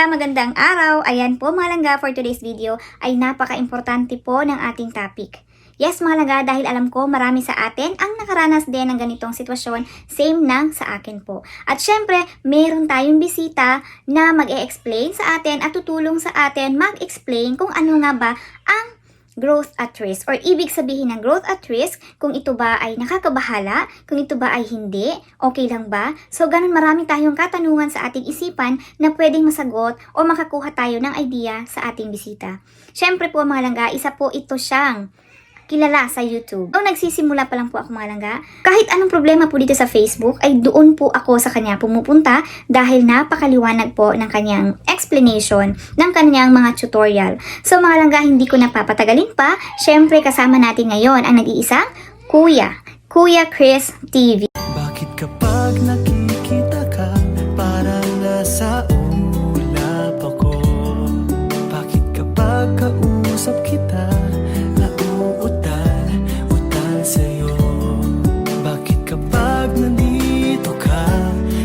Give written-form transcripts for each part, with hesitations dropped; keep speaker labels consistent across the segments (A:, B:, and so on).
A: langga, magandang araw! Ayan po mga langga, for today's video ay napaka-importante po ng ating topic. Yes mga langga, dahil alam ko marami sa atin ang nakaranas din ng ganitong sitwasyon, same nang sa akin po. At syempre, meron tayong bisita na mag-e-explain sa atin at tutulong sa atin mag-explain kung ano nga ba ang growth at risk, or ibig sabihin ng growth at risk, kung ito ba ay nakakabahala, kung ito ba ay hindi, okay lang ba? So ganun, marami tayong katanungan sa ating isipan na pwedeng masagot o makakuha tayo ng idea sa ating bisita. Syempre po mga langga, isa po ito siyang kilala sa YouTube. Nung nagsisimula pa lang po ako mga langga, kahit anong problema po dito sa Facebook, ay doon po ako sa kanya pumupunta dahil napakaliwanag po ng kanyang explanation ng kanyang mga tutorial. So mga langga, hindi ko napapatagalin pa. Syempre kasama natin ngayon ang nag-iisang Kuya Chris TV.
B: Bakit kapag nakikita ka, parang nasa ulap ako? Bakit kapag kausap kita, sa'yo? Bakit kapag nandito ka,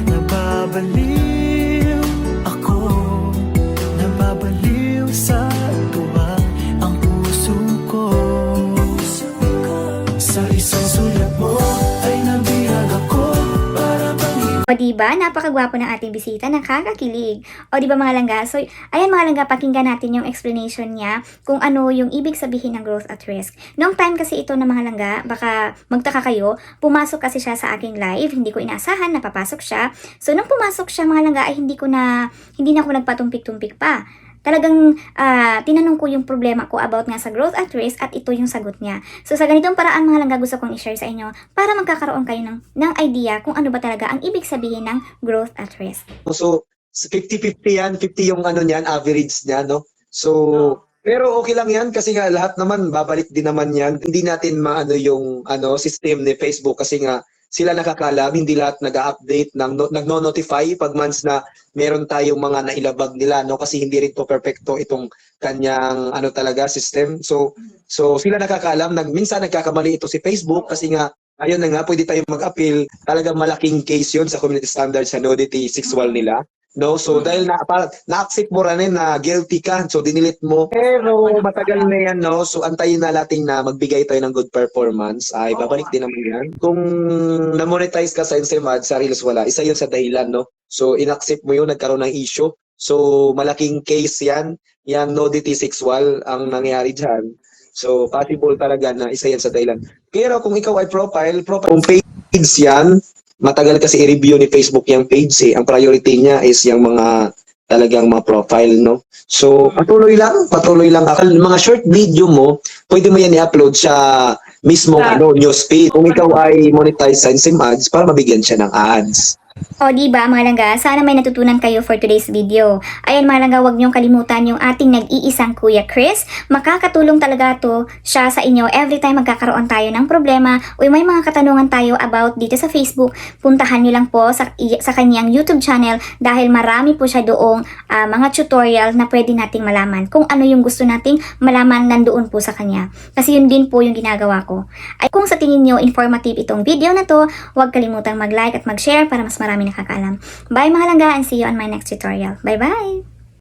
B: nababaliw ako, nababaliw sa tuwa ang puso ko. Sa isang sulat mo ay nabihag ako, para bang
A: O diba, napakagwapo ng ating bisita, nakakakilig. O diba mga langga, so ayan mga langga, pakinggan natin yung explanation niya kung ano yung ibig sabihin ng growth at risk. Noong time kasi ito na mga langga, baka magtaka kayo, pumasok kasi siya sa aking live, hindi ko inaasahan na papasok siya. So nung pumasok siya mga langga, ay hindi na ako nagpatumpik-tumpik pa. Talagang tinanong ko yung problema ko about nga sa growth at risk at ito yung sagot niya. So sa ganitong paraan mga langga, gusto kong i-share sa inyo para magkakaroon kayo ng idea kung ano ba talaga ang ibig sabihin ng growth at risk.
C: So 50-50 yan, 50 yung ano niyan, average niya, no? So pero okay lang yan kasi nga lahat naman babalik din naman yan. Hindi natin maano yung system ni Facebook kasi nga sila nakakalam, hindi lahat nag-update, nagno-notify pag months na meron tayong mga nailabag nila, no? Kasi hindi rin to perfecto itong kanyang talaga system. So sila nakakalam, minsan nagkakamali ito si Facebook kasi nga ayun na nga, pwede tayong mag-appeal. Talagang malaking case yun sa community standards sa nudity sexual nila. No, so dahil na-accept mo rin na guilty ka, so dinilit mo. Pero matagal na yan, no? So antayin na natin na magbigay tayo ng good performance. Ay, babalik din naman yan. Kung na-monetize ka sa Instagram ads, sa Reels, wala. Isa yun sa dahilan, no? So in-accept mo yun, nagkaroon ng issue. So malaking case yan. Yang nudity sexual ang nangyari dyan. So possible talaga na isa yan sa dahilan. Pero kung ikaw ay profile page yan, matagal kasi i-review ni Facebook yung page eh. Ang priority niya is yung mga talagang mga profile, no? So, patuloy lang. Mga short video mo, pwede mo yan i-upload sa mismo newsfeed. Kung ikaw ay monetize sa Instagram ads, para mabigyan siya ng ads.
A: O diba mga langga, sana may natutunan kayo for today's video. Ayan mga langga, huwag niyong kalimutan yung ating nag-iisang Kuya Chris. Makakatulong talaga to siya sa inyo every time magkakaroon tayo ng problema o may mga katanungan tayo about dito sa Facebook. Puntahan niyo lang po sa kanyang YouTube channel dahil marami po siya doong mga tutorial na pwede nating malaman. Kung ano yung gusto nating malaman, nandoon po sa kanya. Kasi yun din po yung ginagawa ko. Ay kung sa tingin niyo informative itong video na to, huwag kalimutang mag-like at mag-share para mas marami nakakaalam. Bye mga langga, and see you on my next tutorial. Bye bye!